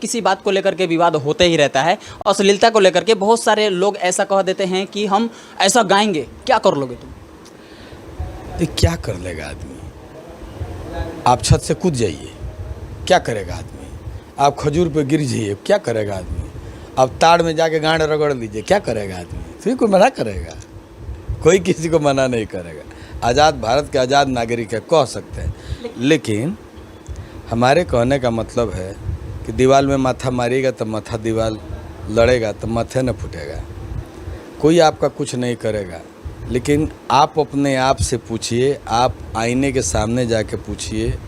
किसी बात को लेकर के विवाद होते ही रहता है। अश्लीलता को लेकर के बहुत सारे लोग ऐसा कह देते हैं कि हम ऐसा गाएंगे, क्या कर लोगे तुम? ये क्या कर लेगा आदमी? आप छत से कूद जाइए, क्या करेगा आदमी? आप खजूर पे गिर जाइए, क्या करेगा आदमी? आप ताड़ में जाके गांड रगड़ लीजिए, क्या करेगा आदमी? फिर कोई मना करेगा? कोई किसी को मना नहीं करेगा। आज़ाद भारत के आज़ाद नागरिक है, कह सकते हैं। लेकिन हमारे कहने का मतलब है कि दीवार में माथा मारिएगा तो माथा दीवार लड़ेगा तो माथे न फूटेगा। कोई आपका कुछ नहीं करेगा, लेकिन आप अपने आप से पूछिए, आप आईने के सामने जाके पूछिए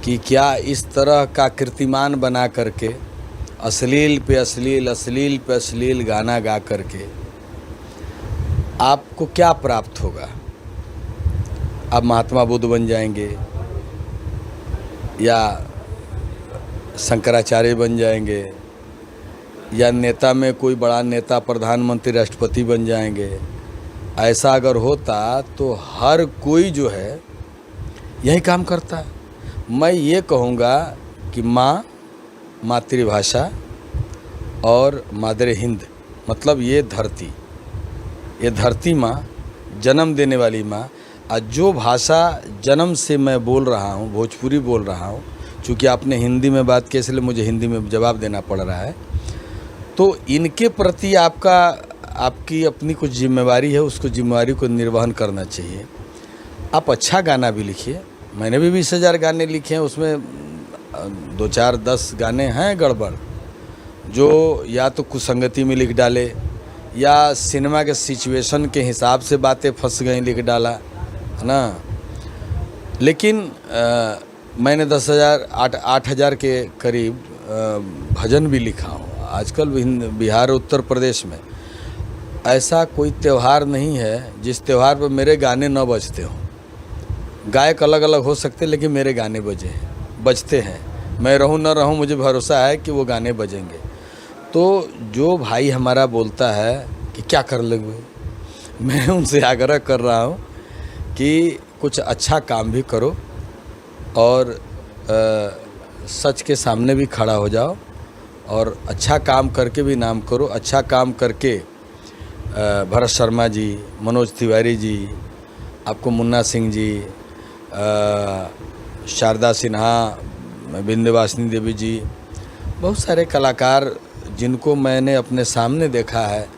कि क्या इस तरह का कीर्तिमान बना करके अश्लील पे अश्लील गाना गा करके आपको क्या प्राप्त होगा? आप महात्मा बुद्ध बन जाएंगे या शंकराचार्य बन जाएंगे या नेता में कोई बड़ा नेता प्रधानमंत्री राष्ट्रपति बन जाएंगे। ऐसा अगर होता तो हर कोई जो है यही काम करता। मैं ये कहूँगा कि माँ, मातृभाषा और मादरे हिंद, मतलब ये धरती माँ, जन्म देने वाली माँ। और जो भाषा जन्म से मैं बोल रहा हूँ, भोजपुरी बोल रहा हूँ, चूँकि आपने हिंदी में बात की इसलिए मुझे हिंदी में जवाब देना पड़ रहा है, तो इनके प्रति आपकी अपनी कुछ जिम्मेवारी है, उसको जिम्मेवारी को निर्वहन करना चाहिए। आप अच्छा गाना भी लिखिए, मैंने भी 20,000 गाने लिखे हैं, उसमें 2, 4, 10 गाने हैं गड़बड़, जो या तो कुसंगति में लिख डाले या सिनेमा के सिचुएशन के हिसाब से बातें फंस गई लिख डाला, है ना। लेकिन मैंने 10,000 8,000 के करीब भजन भी लिखा हूँ। आजकल बिहार उत्तर प्रदेश में ऐसा कोई त्यौहार नहीं है जिस त्यौहार पर मेरे गाने न बजते हों। गायक अलग अलग हो सकते लेकिन मेरे गाने बजते हैं। मैं रहूं न रहूं, मुझे भरोसा है कि वो गाने बजेंगे। तो जो भाई हमारा बोलता है कि क्या कर लोगे, मैं उनसे आग्रह कर रहा हूं कि कुछ अच्छा काम भी करो और सच के सामने भी खड़ा हो जाओ और अच्छा काम करके भी नाम करो। अच्छा काम करके भरत शर्मा जी, मनोज तिवारी जी, आपको मुन्ना सिंह जी, शारदा सिन्हा, विंध्यवासिनी देवी जी, बहुत सारे कलाकार जिनको मैंने अपने सामने देखा है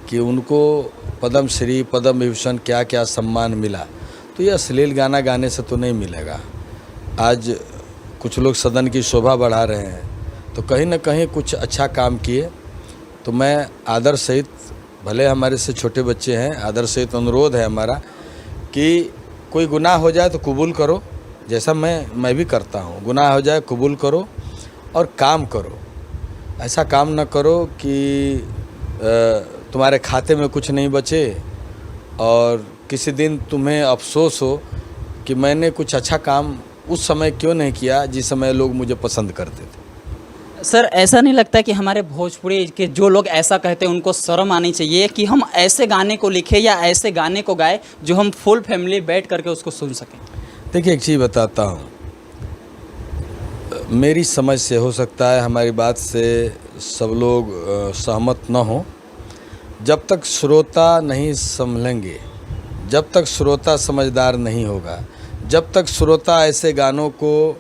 कि उनको पद्म श्री, पद्म विभूषण क्या क्या सम्मान मिला, तो ये अश्लील गाना गाने से तो नहीं मिलेगा। आज कुछ लोग सदन की शोभा बढ़ा रहे हैं तो कहीं ना कहीं कुछ अच्छा काम किए। तो मैं आदर सहित, भले हमारे से छोटे बच्चे हैं, आदर सहित अनुरोध है हमारा कि कोई गुनाह हो जाए तो कबूल करो, जैसा मैं भी करता हूँ। गुनाह हो जाए कबूल करो और काम करो। ऐसा काम न करो कि तुम्हारे खाते में कुछ नहीं बचे और किसी दिन तुम्हें अफसोस हो कि मैंने कुछ अच्छा काम उस समय क्यों नहीं किया जिस समय लोग मुझे पसंद करते थे। सर, ऐसा नहीं लगता कि हमारे भोजपुरी के जो लोग ऐसा कहते हैं उनको शर्म आनी चाहिए कि हम ऐसे गाने को लिखें या ऐसे गाने को गाए जो हम फुल फैमिली बैठ करके उसको सुन सकें? देखिए, एक चीज़ बताता हूँ, मेरी समझ से हो सकता है हमारी बात से सब लोग सहमत न हो। जब तक श्रोता नहीं संभलेंगे, जब तक श्रोता समझदार नहीं होगा, जब तक श्रोता ऐसे गानों को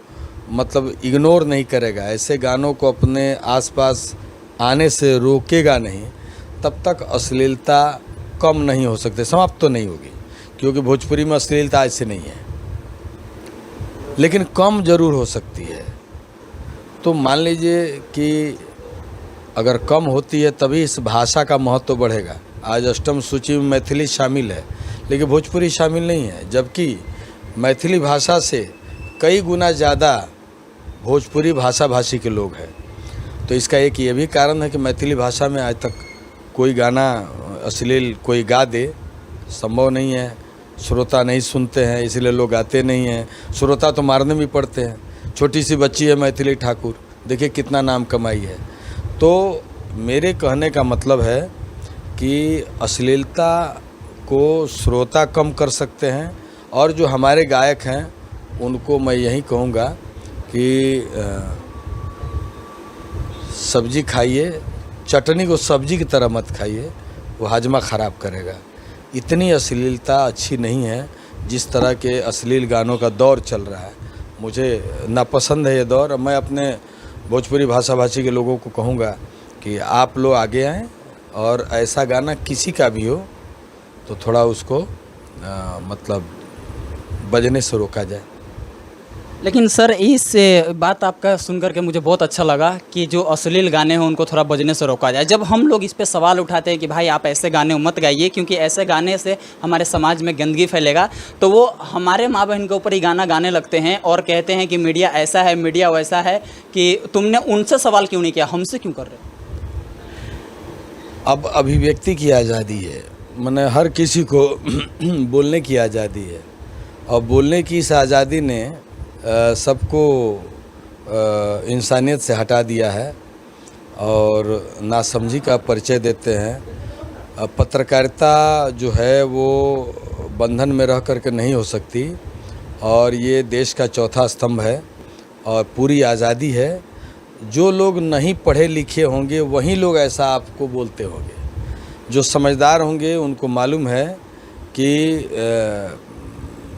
मतलब इग्नोर नहीं करेगा, ऐसे गानों को अपने आसपास आने से रोकेगा नहीं, तब तक अश्लीलता कम नहीं हो सकती, समाप्त तो नहीं होगी। क्योंकि भोजपुरी में अश्लीलता ऐसे नहीं है, लेकिन कम जरूर हो सकती है। तो मान लीजिए कि अगर कम होती है तभी इस भाषा का महत्व बढ़ेगा। आज अष्टम सूची में मैथिली शामिल है लेकिन भोजपुरी शामिल नहीं है, जबकि मैथिली भाषा से कई गुना ज़्यादा भोजपुरी भाषा भाषी के लोग हैं। तो इसका एक ये भी कारण है कि मैथिली भाषा में आज तक कोई गाना अश्लील कोई गा दे संभव नहीं है। श्रोता नहीं सुनते हैं इसलिए लोग गाते नहीं हैं। श्रोता तो मारने भी पड़ते हैं। छोटी सी बच्ची है मैथिली ठाकुर, देखिए कितना नाम कमाई है। तो मेरे कहने का मतलब है कि अश्लीलता को श्रोता कम कर सकते हैं और जो हमारे गायक हैं उनको मैं यही कहूँगा कि सब्जी खाइए, चटनी को सब्जी की तरह मत खाइए, वो हाजमा ख़राब करेगा। इतनी अश्लीलता अच्छी नहीं है। जिस तरह के अश्लील गानों का दौर चल रहा है, मुझे नापसंद है ये दौर। मैं अपने भोजपुरी भाषा भाषी के लोगों को कहूँगा कि आप लोग आगे आएँ और ऐसा गाना किसी का भी हो तो थोड़ा उसको मतलब बजने से रोका जाए। लेकिन सर इस बात आपका सुन करके मुझे बहुत अच्छा लगा कि जो अश्लील गाने हैं उनको थोड़ा बजने से रोका जाए। जब हम लोग इस पे सवाल उठाते हैं कि भाई आप ऐसे गाने मत गाइए क्योंकि ऐसे गाने से हमारे समाज में गंदगी फैलेगा, तो वो हमारे माँ बहन के ऊपर ही गाना गाने लगते हैं और कहते हैं कि मीडिया ऐसा है, मीडिया वैसा है। कि तुमने उनसे सवाल क्यों नहीं किया, हमसे क्यों कर रहे? अब अभिव्यक्ति की आज़ादी है, मैंने हर किसी को बोलने की आज़ादी है और बोलने की इस आज़ादी ने सबको इंसानियत से हटा दिया है और नासमझी का परिचय देते हैं। पत्रकारिता जो है वो बंधन में रह करके नहीं हो सकती और ये देश का चौथा स्तंभ है और पूरी आज़ादी है। जो लोग नहीं पढ़े लिखे होंगे वही लोग ऐसा आपको बोलते होंगे। जो समझदार होंगे उनको मालूम है कि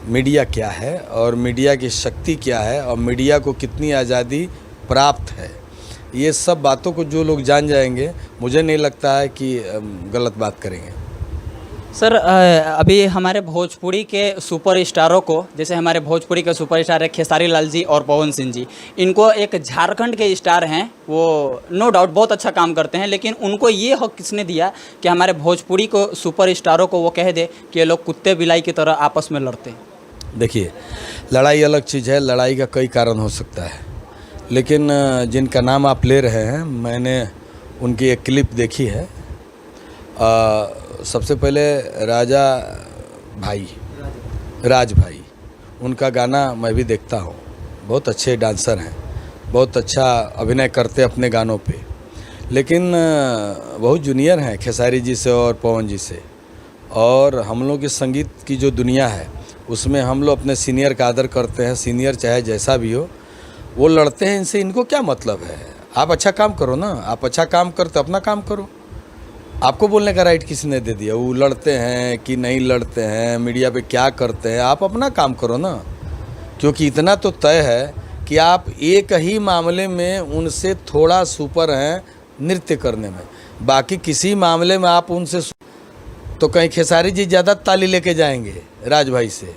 मीडिया क्या है और मीडिया की शक्ति क्या है और मीडिया को कितनी आज़ादी प्राप्त है। ये सब बातों को जो लोग जान जाएंगे, मुझे नहीं लगता है कि गलत बात करेंगे। सर अभी हमारे भोजपुरी के सुपर स्टारों को, जैसे हमारे भोजपुरी के सुपर स्टार है खेसारी लाल जी और पवन सिंह जी, इनको एक झारखंड के स्टार हैं, वो नो डाउट बहुत अच्छा काम करते हैं, लेकिन उनको ये हक किसने दिया कि हमारे भोजपुरी को सुपर स्टारों को वो कह दे कि ये लोग कुत्ते बिलाई की तरह आपस में लड़ते हैं? देखिए, लड़ाई अलग चीज़ है, लड़ाई का कई कारण हो सकता है, लेकिन जिनका नाम आप ले रहे हैं मैंने उनकी एक क्लिप देखी है। सबसे पहले राज भाई, उनका गाना मैं भी देखता हूँ, बहुत अच्छे डांसर हैं, बहुत अच्छा अभिनय करते अपने गानों पे, लेकिन बहुत जूनियर हैं खेसारी जी से और पवन जी से। और हम लोग के संगीत की जो दुनिया है उसमें हम लोग अपने सीनियर का आदर करते हैं। सीनियर चाहे जैसा भी हो, वो लड़ते हैं, इनसे इनको क्या मतलब है? आप अच्छा काम करो ना, आप अच्छा काम करते अपना काम करो, आपको बोलने का राइट किसने दे दिया? वो लड़ते हैं कि नहीं लड़ते हैं, मीडिया पे क्या करते हैं, आप अपना काम करो ना। क्योंकि इतना तो तय है कि आप एक ही मामले में उनसे थोड़ा सुपर हैं नृत्य करने में, बाकी किसी मामले में आप उनसे तो कहीं खेसारी जी ज़्यादा ताली लेके जाएंगे राज भाई से।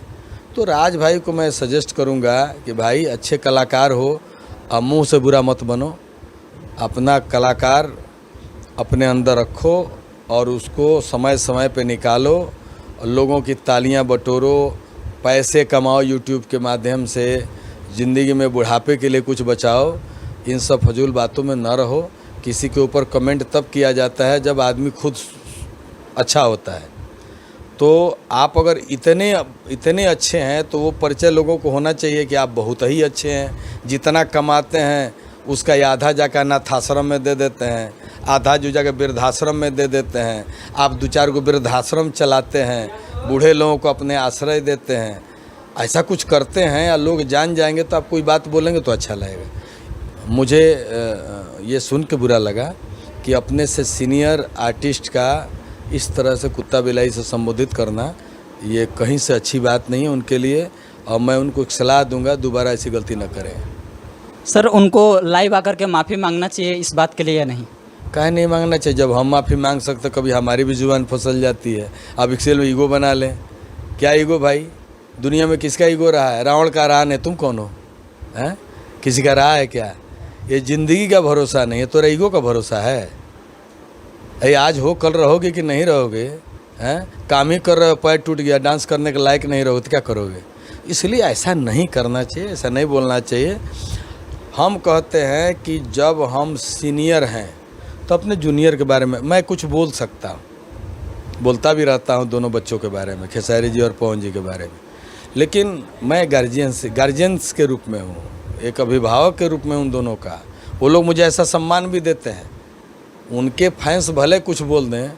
तो राज भाई को मैं सजेस्ट करूंगा कि भाई अच्छे कलाकार हो, अब मुँह से बुरा मत बनो, अपना कलाकार अपने अंदर रखो और उसको समय समय पे निकालो, लोगों की तालियां बटोरो, पैसे कमाओ यूट्यूब के माध्यम से, ज़िंदगी में बुढ़ापे के लिए कुछ बचाओ। इन सब फजूल बातों में न रहो। किसी के ऊपर कमेंट तब किया जाता है जब आदमी खुद अच्छा होता है। तो आप अगर इतने अच्छे हैं तो वो परिचय लोगों को होना चाहिए कि आप बहुत ही अच्छे हैं। जितना कमाते हैं उसका आधा जाकर अनाथाश्रम में दे देते हैं, आधा जो जाकर वृद्धाश्रम में दे देते हैं। आप 2-4 को वृद्धाश्रम चलाते हैं, बूढ़े लोगों को अपने आश्रय देते हैं, ऐसा कुछ करते हैं या लोग जान जाएंगे तो आप कोई बात बोलेंगे तो अच्छा लगेगा। मुझे ये सुन के बुरा लगा कि अपने से सीनियर आर्टिस्ट का इस तरह से कुत्ता बिलाई से संबोधित करना ये कहीं से अच्छी बात नहीं है उनके लिए, और मैं उनको एक सलाह दूंगा दोबारा ऐसी गलती न करें। सर उनको लाइव आकर के माफ़ी मांगना चाहिए इस बात के लिए या नहीं? काहे नहीं मांगना चाहिए? जब हम माफ़ी मांग सकते कभी हमारी भी जुबान फिसल जाती है। अब एक्सेल में ईगो बना लें। क्या ईगो भाई? दुनिया में किसका ईगो रहा है? रावण का रान है, तुम कौन हो? हैं? किसी का रहा है क्या? ये ज़िंदगी का भरोसा नहीं है, तो ईगो का भरोसा है। अरे आज हो कल रहोगे कि नहीं रहोगे? हैं? काम ही कर रहे हो, पैर टूट गया, डांस करने के लायक नहीं रहोगे तो क्या करोगे? इसलिए ऐसा नहीं करना चाहिए, ऐसा नहीं बोलना चाहिए। हम कहते हैं कि जब हम सीनियर हैं तो अपने जूनियर के बारे में मैं कुछ बोल सकता हूँ, बोलता भी रहता हूँ दोनों बच्चों के बारे में, खेसारी जी और पवन जी के बारे में, लेकिन मैं गार्जियंस के रूप में हूँ, एक अभिभावक के रूप में उन दोनों का। वो लोग मुझे ऐसा सम्मान भी देते हैं। उनके फैंस भले कुछ बोल दें,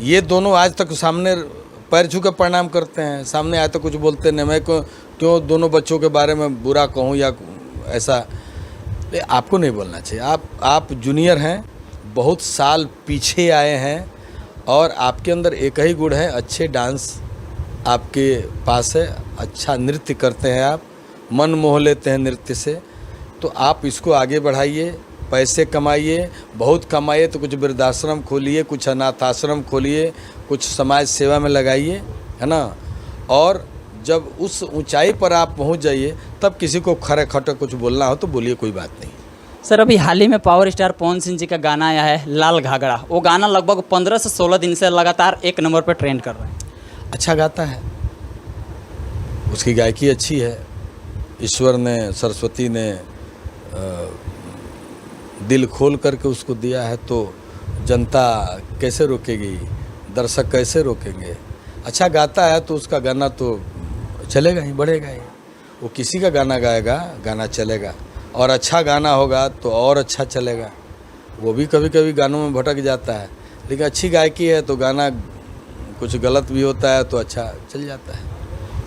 ये दोनों आज तक सामने पैर छू के प्रणाम करते हैं, सामने आज तक कुछ बोलते नहीं। मैं क्यों दोनों बच्चों के बारे में बुरा कहूँ या ऐसा? आपको नहीं बोलना चाहिए। आप जूनियर हैं, बहुत साल पीछे आए हैं और आपके अंदर एक ही गुण है, अच्छे डांस आपके पास है, अच्छा नृत्य करते हैं आप, मन मोह लेते हैं नृत्य से। तो आप इसको आगे बढ़ाइए, पैसे कमाइए, बहुत कमाइए तो कुछ वृद्धाश्रम खोलिए, कुछ अनाथ आश्रम खोलिए, कुछ समाज सेवा में लगाइए, है ना। और जब उस ऊंचाई पर आप पहुंच जाइए तब किसी को खरे खटे कुछ बोलना हो तो बोलिए, कोई बात नहीं। सर अभी हाल ही में पावर स्टार पवन सिंह जी का गाना आया है लाल घाघरा, वो गाना लगभग 15 से 16 दिन से लगातार 1 नंबर पर ट्रेंड कर रहा है। अच्छा गाता है, उसकी गायकी अच्छी है, ईश्वर ने, सरस्वती ने दिल खोल करके उसको दिया है, तो जनता कैसे रोकेगी, दर्शक कैसे रोकेंगे। अच्छा गाता है तो उसका गाना तो चलेगा ही, बढ़ेगा ही। वो किसी का गाना गाएगा, गाना चलेगा, और अच्छा गाना होगा तो और अच्छा चलेगा। वो भी कभी कभी गानों में भटक जाता है, लेकिन अच्छी गायकी है तो गाना कुछ गलत भी होता है तो अच्छा चल जाता है।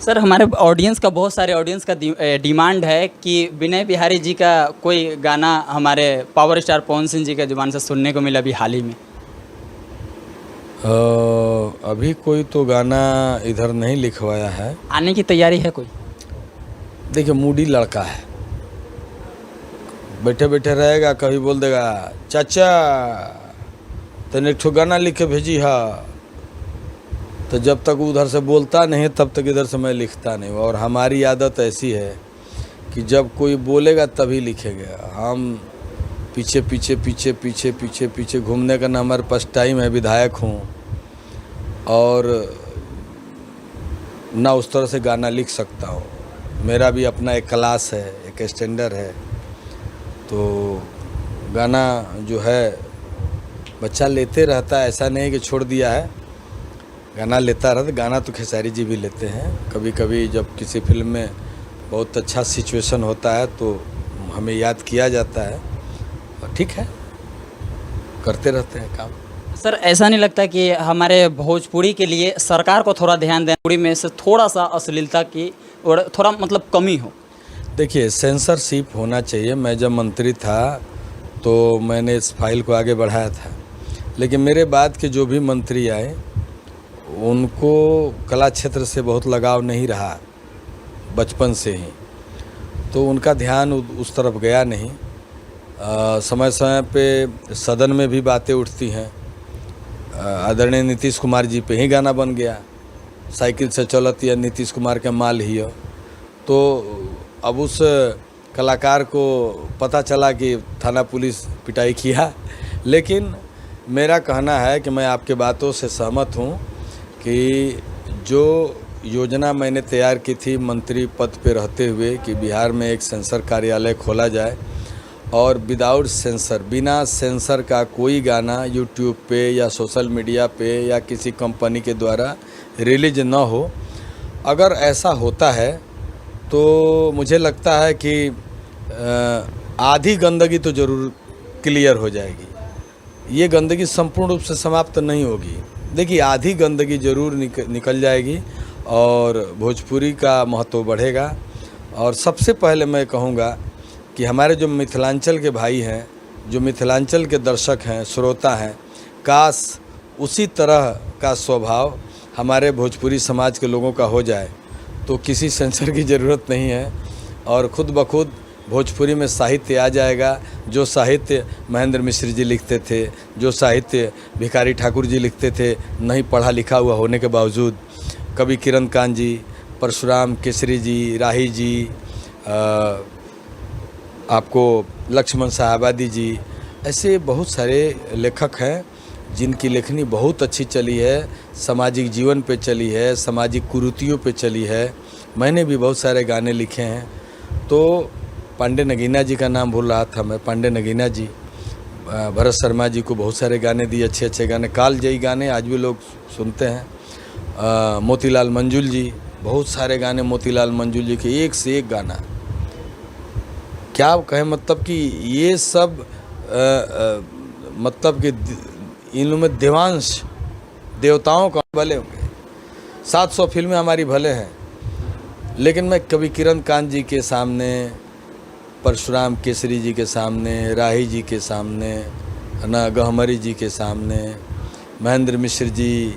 सर हमारे ऑडियंस का, बहुत सारे ऑडियंस का डिमांड है कि विनय बिहारी जी का कोई गाना हमारे पावर स्टार पवन सिंह जी के जुबान से सुनने को मिला अभी हाल ही में। अभी कोई तो गाना इधर नहीं लिखवाया है। आने की तैयारी है कोई? देखिए मूडी लड़का है, बैठे बैठे रहेगा, कभी बोल देगा चाचा तने एक ठो गाना लिख के भेजी है, तो जब तक उधर से बोलता नहीं तब तक इधर से मैं लिखता नहीं। और हमारी आदत ऐसी है कि जब कोई बोलेगा तभी लिखेंगे। हम पीछे पीछे पीछे पीछे पीछे पीछे घूमने का ना हमारे पास टाइम है, विधायक हूँ और ना उस तरह से गाना लिख सकता हूँ। मेरा भी अपना एक क्लास है, एक स्टैंडर्ड है, तो गाना जो है बच्चा लेते रहता है, ऐसा नहीं कि छोड़ दिया है, गाना लेता रहता। गाना तो खेसारी जी भी लेते हैं, कभी कभी जब किसी फिल्म में बहुत अच्छा सिचुएशन होता है तो हमें याद किया जाता है, और ठीक है, करते रहते हैं काम। सर ऐसा नहीं लगता कि हमारे भोजपुरी के लिए सरकार को थोड़ा ध्यान देना, भोजपुरी में से थोड़ा सा अश्लीलता की और थोड़ा मतलब कमी हो? देखिए सेंसरशिप होना चाहिए। मैं जब मंत्री था तो मैंने इस फाइल को आगे बढ़ाया था, लेकिन मेरे बाद के जो भी मंत्री आए उनको कला क्षेत्र से बहुत लगाव नहीं रहा बचपन से ही, तो उनका ध्यान उस तरफ गया नहीं। समय समय पे सदन में भी बातें उठती हैं, आदरणीय नीतीश कुमार जी पे ही गाना बन गया, साइकिल से चलत या नीतीश कुमार के माल ही हो। तो अब उस कलाकार को पता चला कि थाना पुलिस पिटाई किया। लेकिन मेरा कहना है कि मैं आपके बातों से सहमत हूँ कि जो योजना मैंने तैयार की थी मंत्री पद पे रहते हुए कि बिहार में एक सेंसर कार्यालय खोला जाए और विदाउट सेंसर, बिना सेंसर का कोई गाना यूट्यूब पे या सोशल मीडिया पे या किसी कंपनी के द्वारा रिलीज न हो। अगर ऐसा होता है तो मुझे लगता है कि आधी गंदगी तो ज़रूर क्लियर हो जाएगी। ये गंदगी संपूर्ण रूप से समाप्त नहीं होगी, देखिए आधी गंदगी ज़रूर निकल जाएगी और भोजपुरी का महत्व बढ़ेगा। और सबसे पहले मैं कहूँगा कि हमारे जो मिथिलांचल के भाई हैं, जो मिथिलांचल के दर्शक हैं, श्रोता हैं, काश उसी तरह का स्वभाव हमारे भोजपुरी समाज के लोगों का हो जाए तो किसी सेंसर की ज़रूरत नहीं है और खुद ब खुद भोजपुरी में साहित्य आ जाएगा। जो साहित्य महेंद्र मिश्र जी लिखते थे, जो साहित्य भिखारी ठाकुर जी लिखते थे नहीं पढ़ा लिखा हुआ होने के बावजूद, कवि किरण कांत जी, परशुराम केसरी जी, राही जी, आपको लक्ष्मण साहबादी जी, ऐसे बहुत सारे लेखक हैं जिनकी लेखनी बहुत अच्छी चली है, सामाजिक जीवन पे चली है, सामाजिक कुरीतियों पे चली है। मैंने भी बहुत सारे गाने लिखे हैं। तो पांडे नगीना जी का नाम भूल रहा था मैं, पांडे नगीना जी, भरत शर्मा जी को बहुत सारे गाने दिए, अच्छे अच्छे गाने, कालजयी गाने आज भी लोग सुनते हैं। मोतीलाल मंजुल जी, बहुत सारे गाने मोतीलाल मंजुल जी के, एक से एक गाना, क्या कहें, मतलब कि ये सब मतलब कि इनमें देवांश देवताओं का भले होंगे। 700 फिल्में हमारी भले हैं, लेकिन मैं कवि किरण कांत जी के सामने परशुराम केसरी जी के सामने, राही जी के सामने, है ना, गहमरी जी के सामने, महेंद्र मिश्र जी,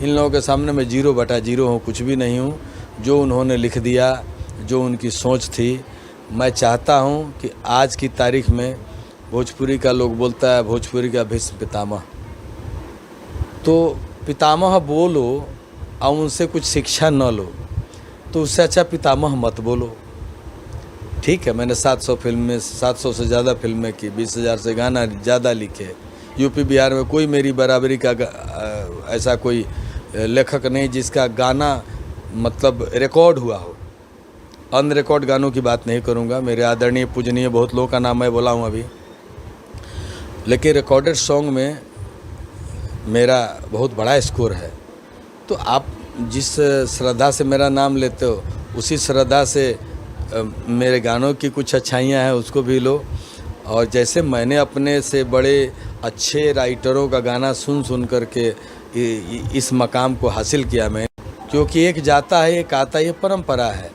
इन लोगों के सामने मैं 0/0 हूँ, कुछ भी नहीं हूँ। जो उन्होंने लिख दिया, जो उनकी सोच थी, मैं चाहता हूँ कि आज की तारीख में भोजपुरी का लोग बोलता है भोजपुरी का भीष्म पितामह, तो पितामह बोलो और उनसे कुछ शिक्षा न लो तो उससे अच्छा पितामह मत बोलो। ठीक है, मैंने 700 फिल्में, 700 से ज़्यादा फिल्में की, 20,000 से गाना ज़्यादा लिखे। यूपी बिहार में कोई मेरी बराबरी का ऐसा कोई लेखक नहीं जिसका गाना मतलब रिकॉर्ड हुआ हो। अनरिकॉर्ड गानों की बात नहीं करूँगा, मेरे आदरणीय पूजनीय बहुत लोगों का नाम मैं बोला हूँ अभी, लेकिन रिकॉर्डेड सॉन्ग में मेरा बहुत बड़ा स्कोर है। तो आप जिस श्रद्धा से मेरा नाम लेते हो उसी श्रद्धा से मेरे गानों की कुछ अच्छाइयाँ हैं उसको भी लो। और जैसे मैंने अपने से बड़े अच्छे राइटरों का गाना सुन करके इस मकाम को हासिल किया मैं, क्योंकि एक जाता है एक आता है, ये परंपरा है।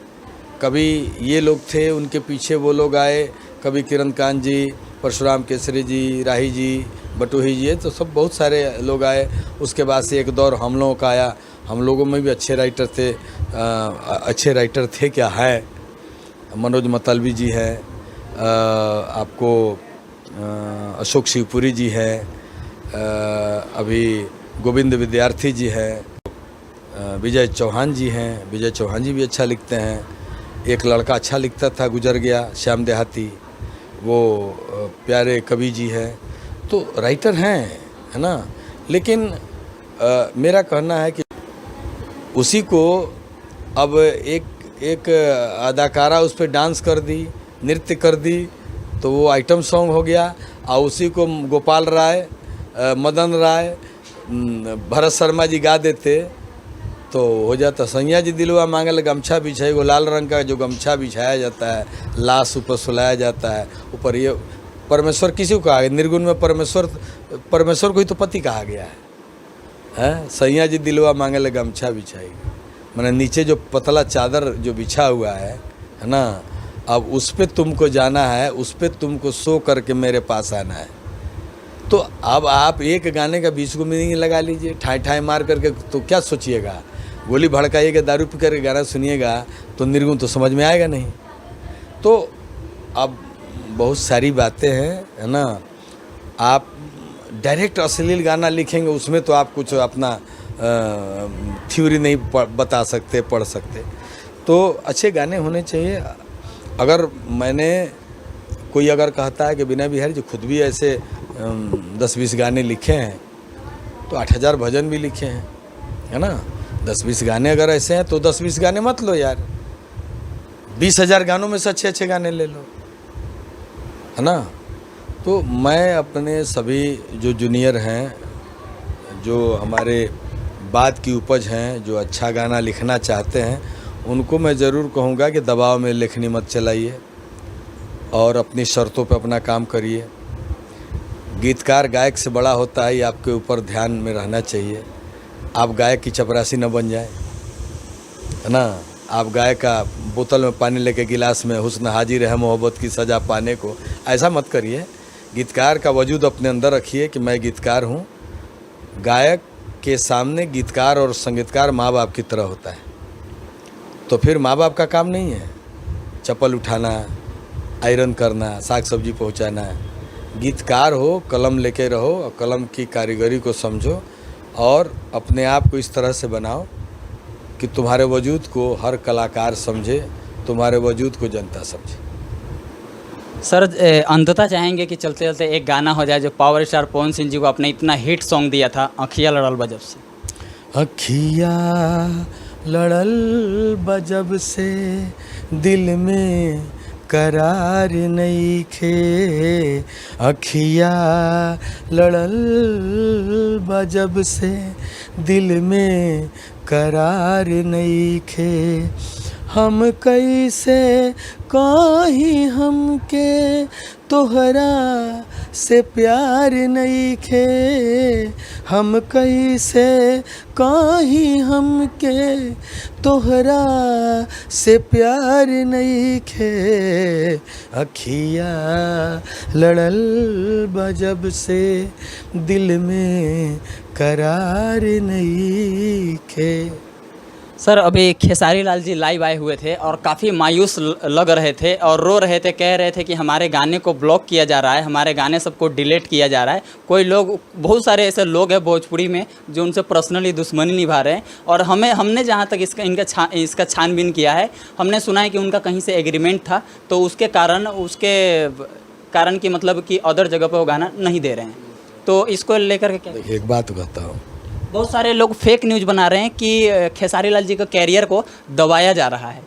कभी ये लोग थे, उनके पीछे वो लोग आए, कभी किरणकांत जी, परशुराम केसरी जी, राही जी, बटोही जी, तो सब बहुत सारे लोग आए। उसके बाद से एक दौर हम लोगों का आया, हम लोगों में भी अच्छे राइटर थे क्या है। मनोज मतलबी जी हैं, आपको अशोक शिवपुरी जी हैं, अभी गोविंद विद्यार्थी जी हैं, विजय चौहान जी हैं। विजय चौहान जी भी अच्छा लिखते हैं। एक लड़का अच्छा लिखता था, गुजर गया, श्याम देहाती, वो प्यारे कवि जी हैं। तो राइटर हैं, है ना। लेकिन मेरा कहना है कि उसी को अब एक अदाकारा उस पर डांस कर दी, नृत्य कर दी, तो वो आइटम सॉन्ग हो गया। और उसी को गोपाल राय, मदन राय, भरत शर्मा जी गा देते तो हो जाता। सैया जी दिलवा मांगल गमछा बिछाई, वो लाल रंग का जो गमछा बिछाया जाता है, लाश ऊपर सुलाया जाता है, ऊपर ये परमेश्वर किसी को कहा गया, निर्गुण में परमेश्वर को ही तो पति कहा गया है। सैया जी दिलवा मांगल गमछा बिछाई, मैंने नीचे जो पतला चादर जो बिछा हुआ है ना, अब उस पर तुमको जाना है, उस पर तुमको सो करके मेरे पास आना है। तो अब आप एक गाने का 20 को मीनिंग लगा लीजिए, ठाई ठाई मार करके, तो क्या सोचिएगा, गोली भड़काइएगा, दारू पी करके गाना सुनिएगा तो निर्गुण तो समझ में आएगा नहीं। तो अब बहुत सारी बातें हैं, है ना। आप डायरेक्ट अश्लील गाना लिखेंगे उसमें तो आप कुछ अपना थ्योरी नहीं बता सकते, पढ़ सकते। तो अच्छे गाने होने चाहिए। अगर कोई अगर कहता है कि विनय बिहारी जी खुद भी ऐसे 10-20 गाने लिखे हैं, तो 8,000 भजन भी लिखे हैं, है ना। 10-20 गाने अगर ऐसे हैं तो 10-20 गाने मत लो यार, 20,000 गानों में से अच्छे गाने ले लो, है ना। तो मैं अपने सभी जो जूनियर हैं, जो हमारे बाद की उपज हैं, जो अच्छा गाना लिखना चाहते हैं, उनको मैं ज़रूर कहूँगा कि दबाव में लेखनी मत चलाइए और अपनी शर्तों पे अपना काम करिए। गीतकार गायक से बड़ा होता है, ये आपके ऊपर ध्यान में रहना चाहिए। आप गायक की चपरासी न बन जाए, है ना। आप गायक का बोतल में पानी लेके गिलास में हुस्न हाजिर है मोहब्बत की सज़ा पाने को, ऐसा मत करिए। गीतकार का वजूद अपने अंदर रखिए कि मैं गीतकार हूँ। गायक के सामने गीतकार और संगीतकार माँ बाप की तरह होता है। तो फिर माँ बाप का काम नहीं है चप्पल उठाना, आयरन करना, साग सब्जी पहुँचाना। गीतकार हो, कलम लेके रहो और कलम की कारीगरी को समझो और अपने आप को इस तरह से बनाओ कि तुम्हारे वजूद को हर कलाकार समझे, तुम्हारे वजूद को जनता समझे। सर अंततः चाहेंगे कि चलते चलते एक गाना हो जाए जो पावर स्टार पवन सिंह जी को आपने इतना हिट सॉन्ग दिया था, अखिया लड़ल बजब से। अखिया लड़ल बजब से दिल में करार नइखे, अखिया लड़ल बजब से दिल में करार नइखे, हम कैसे कहीं हमके तोहरा से प्यार नइखे, हम कैसे कहीं हमके तोहरा से प्यार नइखे, अखिया लड़ल बा जब से दिल में करार नइखे। सर अभी खेसारी लाल जी लाइव आए हुए थे और काफ़ी मायूस लग रहे थे और रो रहे थे, कह रहे थे कि हमारे गाने को ब्लॉक किया जा रहा है, हमारे गाने सबको डिलीट किया जा रहा है। कोई लोग, बहुत सारे ऐसे लोग हैं भोजपुरी में जो उनसे पर्सनली दुश्मनी निभा रहे हैं। और हमने जहाँ तक इसका छानबीन किया है, हमने सुना है कि उनका कहीं से एग्रीमेंट था, तो उसके कारण कि मतलब कि अदर जगह पर वो गाना नहीं दे रहे हैं। तो इसको लेकर के क्या? देखिए एक बात कहता हूँ, बहुत सारे लोग फेक न्यूज़ बना रहे हैं कि खेसारी लाल जी का कैरियर को दबाया जा रहा है।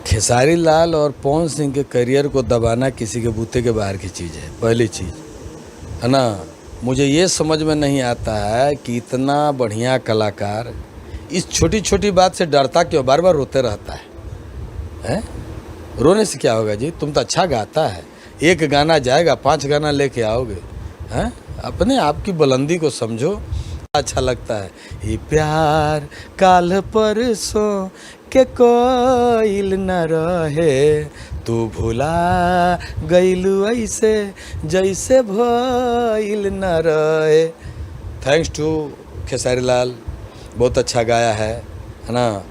खेसारी लाल और पवन सिंह के करियर को दबाना किसी के बूते के बाहर की चीज़ है। पहली चीज़ है ना, मुझे ये समझ में नहीं आता है कि इतना बढ़िया कलाकार इस छोटी छोटी बात से डरता क्यों, बार बार रोते रहता है? रोने से क्या होगा जी, तुम तो अच्छा गाता है, एक गाना जाएगा 5 गाना लेके आओगे हैं। अपने आप की बुलंदी को समझो, अच्छा लगता है। ये प्यार काल परसों के कोइल न रहे, तू भुला गइलू ऐसे जैसे भइल न रहे। थैंक्स टू खेसारी लाल, बहुत अच्छा गाया है ना।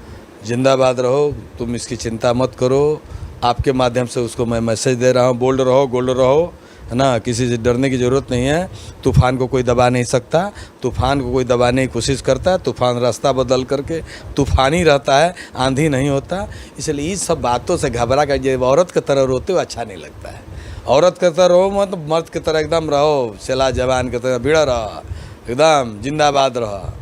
जिंदाबाद रहो, तुम इसकी चिंता मत करो। आपके माध्यम से उसको मैं मैसेज दे रहा हूँ, बोल्ड रहो, गोल्ड रहो, है ना। किसी से डरने की ज़रूरत नहीं है। तूफ़ान को कोई दबा नहीं सकता, तूफ़ान को कोई दबाने की कोशिश करता है, तूफ़ान रास्ता बदल करके तूफ़ानी रहता है, आंधी नहीं होता। इसलिए इस सब बातों से घबरा कर जब औरत की तरह रोते हो अच्छा नहीं लगता है। औरत की तरह रहो मत, मर्द की तरह एकदम रहो, सेला जवान की तरह भिड़ा रहो, एकदम जिंदाबाद रहो।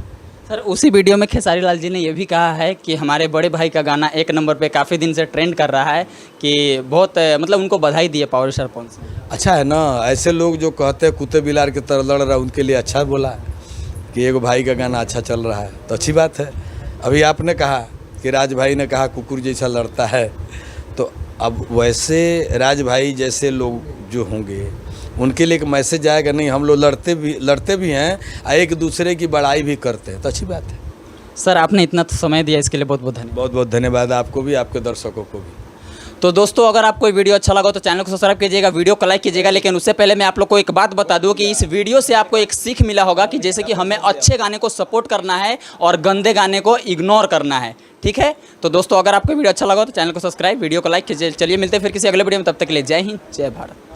सर उसी वीडियो में खेसारी लाल जी ने ये भी कहा है कि हमारे बड़े भाई का गाना 1 नंबर पे काफ़ी दिन से ट्रेंड कर रहा है, कि बहुत मतलब उनको बधाई दी है पावर स्टार पवन सिंह। अच्छा है ना, ऐसे लोग जो कहते हैं कुत्ते बिलार की तरह लड़ रहा है, उनके लिए अच्छा बोला कि एक भाई का गाना अच्छा चल रहा है, तो अच्छी बात है। अभी आपने कहा कि राज भाई ने कहा कुकुर जैसा लड़ता है, तो अब वैसे राज भाई जैसे लोग जो होंगे उनके लिए एक मैसेज आएगा, नहीं हम लोग लड़ते भी हैं और एक दूसरे की बड़ाई भी करते हैं, तो अच्छी बात है। सर आपने इतना समय दिया, इसके लिए बहुत बहुत धन्यवाद। बहुत बहुत धन्यवाद आपको भी, आपके दर्शकों को भी। तो दोस्तों अगर आपको वीडियो अच्छा लगा तो चैनल को सब्सक्राइब कीजिएगा, वीडियो को लाइक कीजिएगा। लेकिन उससे पहले मैं आप लोग को एक बात बता दूं कि इस वीडियो से आपको एक सीख मिला होगा कि जैसे कि हमें अच्छे गाने को सपोर्ट करना है और गंदे गाने को इग्नोर करना है, ठीक है। तो दोस्तों अगर आपको वीडियो अच्छा लगा तो चैनल को सब्सक्राइब, वीडियो को लाइक कीजिए। चलिए मिलते हैं फिर किसी अगले वीडियो में, तब तक के लिए जय हिंद, जय भारत।